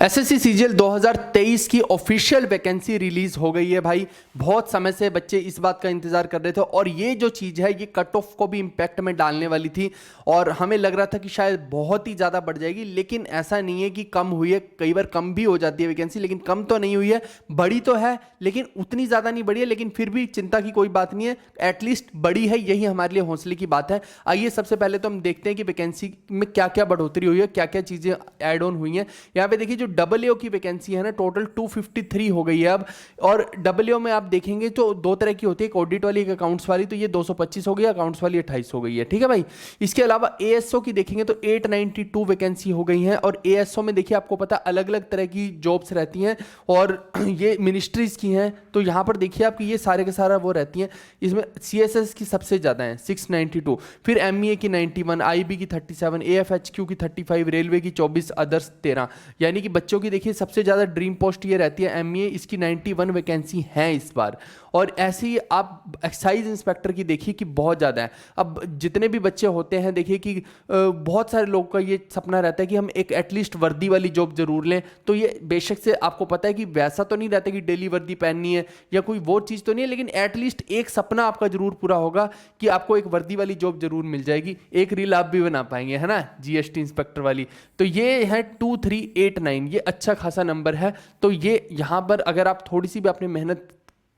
SSC CGL 2023 की official vacancy release हो गई है भाई। बहुत समय से बच्चे इस बात का इंतजार कर रहे थे और ये जो चीज है ये कट ऑफ को भी इंपैक्ट में डालने वाली थी और हमें लग रहा था कि शायद बहुत ही ज्यादा बढ़ जाएगी, लेकिन ऐसा नहीं है कि कम हुई है। कई बार कम भी हो जाती है वैकेंसी, लेकिन कम तो नहीं हुई है। बढ़ी तो है लेकिन उतनी ज्यादा नहीं बढ़ी है, लेकिन फिर भी चिंता की कोई बात नहीं है, एटलीस्ट बढ़ी है, यही हमारे लिए हौसले की बात है। आइए सबसे पहले तो हम देखते हैं कि वैकेंसी में क्या क्या बढ़ोतरी हुई है, क्या क्या चीजें ऐड ऑन हुई हैं। यहाँ पे देखिए जो डबल की वैकेंसी है ना, टोटल 253 हो गई है अब। और डबल में आप देखेंगे तो दो तरह की होती है, एक ऑडिट वाली, एक अकाउंट्स वाली। तो ये 225 हो गई, अकाउंट्स वाली 28 हो गई है। ठीक है भाई। इसके अलावा एएसओ की देखेंगे तो 892 वैकेंसी हो गई है। और एएसओ में देखिए आपको पता अलग अलग तरह की जॉब्स रहती हैं और ये मिनिस्ट्रीज की हैं। तो यहाँ पर देखिए आपकी ये सारे के सारा वो रहती हैं। इसमें सीएसएस की सबसे ज्यादा है 692, फिर एमईए की 91, आईबी की 37, एएफएचक्यू की 35, रेलवे की 24, अदर्स 13। यानी कि बच्चों की देखिए सबसे ज्यादा ड्रीम पोस्ट ये रहती है एमईए, इसकी 91 वैकेंसी है इस बार। और ऐसे ही आप एक्साइज इंस्पेक्टर की देखिए कि बहुत ज़्यादा है। अब जितने भी बच्चे होते हैं देखिए कि बहुत सारे लोगों का ये सपना रहता है कि हम एक एटलीस्ट वर्दी वाली जॉब जरूर लें। तो ये बेशक से आपको पता है कि वैसा तो नहीं रहता कि डेली वर्दी पहननी है या कोई वो चीज़ तो नहीं है, लेकिन एटलीस्ट एक सपना आपका जरूर पूरा होगा कि आपको एक वर्दी वाली जॉब जरूर मिल जाएगी। एक रील आप भी बना पाएंगे, है ना, जीएसटी इंस्पेक्टर वाली। तो ये है 2389, ये अच्छा खासा नंबर है। तो ये यहाँ पर अगर आप थोड़ी सी भी आपने मेहनत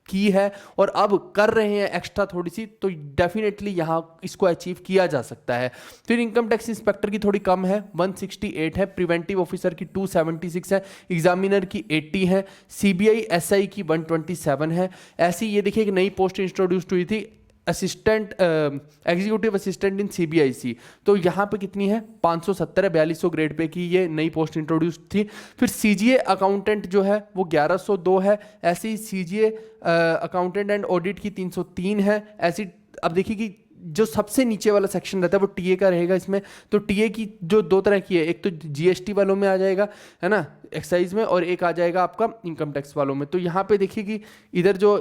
की है और अब कर रहे हैं एक्स्ट्रा थोड़ी सी, तो डेफिनेटली यहां इसको अचीव किया जा सकता है। फिर इनकम टैक्स इंस्पेक्टर की थोड़ी कम है, 168 है, प्रिवेंटिव ऑफिसर की 276 है, एग्जामिनर की 80 है, सीबीआई एसआई की 127 है। ऐसी ये देखिए एक नई पोस्ट इंट्रोड्यूस्ड हुई थी, assistant executive assistant in CBIC. तो यहाँ पे कितनी है, 570 है, 4200 ग्रेड पे की ये नई पोस्ट इंट्रोड्यूस थी। फिर सीजीए अकाउंटेंट जो है वो 1102 है। ऐसी ही सीजीए अकाउंटेंट एंड ऑडिट की 303 है। ऐसी अब देखिए कि जो सबसे नीचे वाला सेक्शन रहता है वो टीए का रहेगा इसमें। तो टीए की जो दो तरह की है, एक तो जीएसटी वालों में आ जाएगा, है ना, एक्साइज में, और एक आ जाएगा आपका इनकम टैक्स वालों में। तो यहाँ पे देखिए कि इधर जो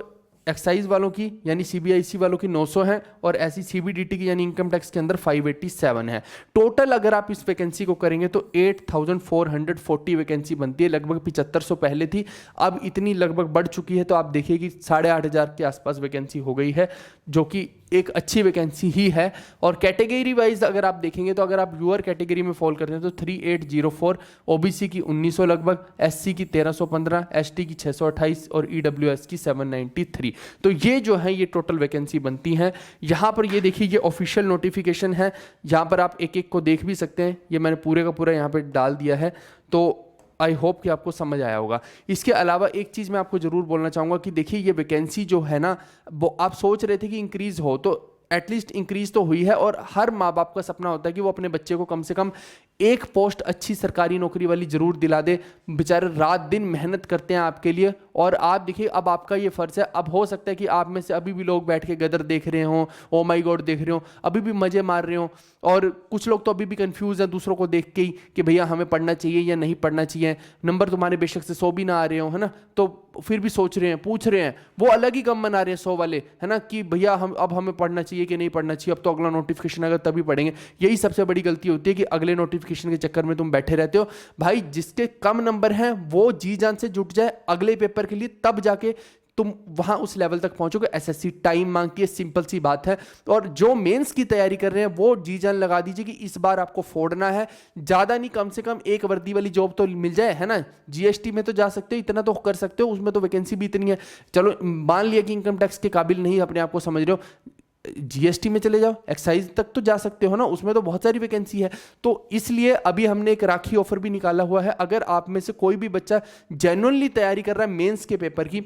एक्साइज वालों की यानी सीबीआईसी वालों की 900 है और ऐसी सीबीडीटी की यानी इनकम टैक्स के अंदर 587 है। टोटल अगर आप इस वैकेंसी को करेंगे तो 8440 वैकेंसी बनती है। लगभग 7500 पहले थी, अब इतनी लगभग बढ़ चुकी है। तो आप देखिए कि 8500 के आसपास वैकेंसी हो गई है, जो कि एक अच्छी वैकेंसी ही है। और कैटेगरी वाइज अगर आप देखेंगे तो अगर आप यूआर कैटेगरी में फॉल करते हैं तो 3804, ओबीसी की 1900 लगभग, एससी की 1315, एसटी की 628 और ईडब्ल्यूएस की 793। तो ये जो है ये टोटल वैकेंसी बनती हैं। यहां पर ये देखिए ये ऑफिशियल नोटिफिकेशन है, यहां पर आप एक एक को देख भी सकते हैं। ये मैंने पूरे का पूरा यहां पे डाल दिया है, तो आई होप कि आपको समझ आया होगा। इसके अलावा एक चीज मैं आपको जरूर बोलना चाहूंगा कि देखिए ये वैकेंसी जो है ना, वो आप सोच रहे थे कि इंक्रीज हो, तो एटलीस्ट इंक्रीज तो हुई है। और हर माँ बाप का सपना होता है कि वो अपने बच्चे को कम से कम एक पोस्ट अच्छी सरकारी नौकरी वाली जरूर दिला दे। बेचारे रात दिन मेहनत करते हैं आपके लिए, और आप देखिए अब आपका ये फर्ज है। अब हो सकता है कि आप में से अभी भी लोग बैठ के गदर देख रहे हो, ओ माय गॉड देख रहे हो, अभी भी मजे मार रहे हो, और कुछ लोग तो अभी भी कंफ्यूज हैं दूसरों को देख के ही कि भैया हमें पढ़ना चाहिए या नहीं पढ़ना चाहिए। नंबर तुम्हारे बेशक से 100 भी ना आ रहे हो, है ना, तो फिर भी सोच रहे हैं, पूछ रहे हैं, वो अलग ही गम मना रहे हैं 100 वाले, है ना, कि भैया हम अब हमें पढ़ना चाहिए कि नहीं पढ़ना चाहिए, अब तो अगला नोटिफिकेशन आएगा तभी पढ़ेंगे। यही सबसे बड़ी गलती होती है कि अगले नोटिफिकेशन के चक्कर में तुम बैठे रहते हो। भाई जिसके कम नंबर हैं वो जी जान से जुट जाए अगले पेपर के लिए, तब जाके तुम वहां उस लेवल तक पहुंचोगे। एसएससी टाइम मांगती है, सिंपल सी बात है। और जो मेंस की तैयारी कर रहे हैं वो जी जान लगा दीजिए कि इस बार आपको फोड़ना है। ज्यादा नहीं, कम से कम एक वर्दी वाली जॉब तो मिल जाए, है ना। जीएसटी में तो जा सकते हो, इतना तो कर सकते हो, उसमें तो वैकेंसी भी इतनी है। चलो मान लिया कि इनकम टैक्स के काबिल नहीं अपने आप को समझ रहे हो, जीएसटी में चले जाओ, एक्साइज तक तो जा सकते हो ना, उसमें तो बहुत सारी वैकेंसी है। तो इसलिए अभी हमने एक राखी ऑफर भी निकाला हुआ है। अगर आप में से कोई भी बच्चा जेन्युइनली तैयारी कर रहा है मेंस के पेपर की,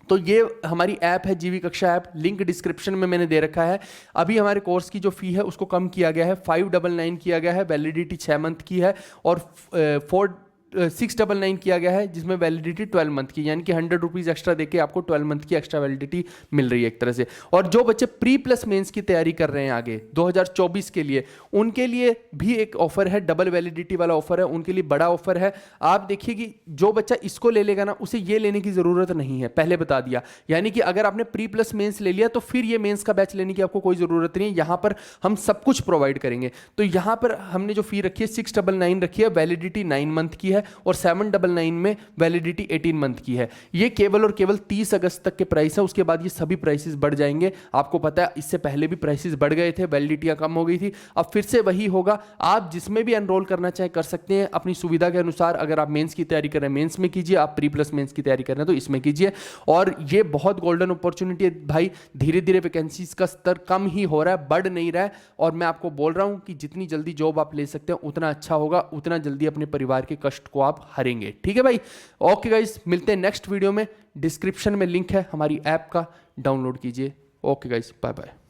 तो ये हमारी ऐप है जीवी कक्षा ऐप, लिंक डिस्क्रिप्शन में मैंने दे रखा है। अभी हमारे कोर्स की जो फी है उसको कम किया गया है, 599 किया गया है, वैलिडिटी 6 मंथ की है, और 699 किया गया है जिसमें वैलिडिटी 12 मंथ की, यानी कि 100 रुपीज़ एक्स्ट्रा देके आपको 12 मंथ की एक्स्ट्रा वैलिडिटी मिल रही है एक तरह से। और जो बच्चे प्री प्लस मेंस की तैयारी कर रहे हैं आगे 2024 के लिए, उनके लिए भी एक ऑफर है, डबल वैलिडिटी वाला ऑफर है, उनके लिए बड़ा ऑफर है। आप देखिए कि जो बच्चा इसको ले लेगा ना, उसे ये लेने की जरूरत नहीं है, पहले बता दिया। यानी कि अगर आपने प्री प्लस मेंस ले लिया तो फिर ये मेंस का बैच लेने की आपको कोई जरूरत नहीं है। यहां पर हम सब कुछ प्रोवाइड करेंगे। तो यहां पर हमने जो फी रखी है 699 रखी है, वैलिडिटी 9 मंथ की है, और 799 में वैलिडिटी 18 मंथ की है। ये केवल और केवल 30 अगस्त तक के प्राइस है, उसके बाद ये सभी प्राइसेस बढ़ जाएंगे। आपको पता है इससे पहले भी प्राइसेस बढ़ गए थे, वैलिडिटियां कम हो गई थी, अब फिर से वही होगा। आप जिसमें भी एनरोल करना चाहे कर सकते हैं अपनी सुविधा के अनुसार। अगर आप मेंस की तैयारी कर रहे हैं मेंस में कीजिए, आप प्री प्लस मेंस की तैयारी कर रहे हैं तो इसमें कीजिए। और ये बहुत गोल्डन अपॉर्चुनिटी है भाई, धीरे धीरे वैकेंसीज का स्तर कम ही हो रहा है, बढ़ नहीं रहा है। और मैं आपको बोल रहा हूं कि जितनी जल्दी जॉब आप ले सकते हैं उतना अच्छा होगा, उतना जल्दी अपने परिवार के कष्ट को आप हरेंगे। ठीक है भाई, ओके गाइस, मिलते हैं नेक्स्ट वीडियो में। डिस्क्रिप्शन में लिंक है हमारी ऐप का, डाउनलोड कीजिए। Okay guys, bye bye.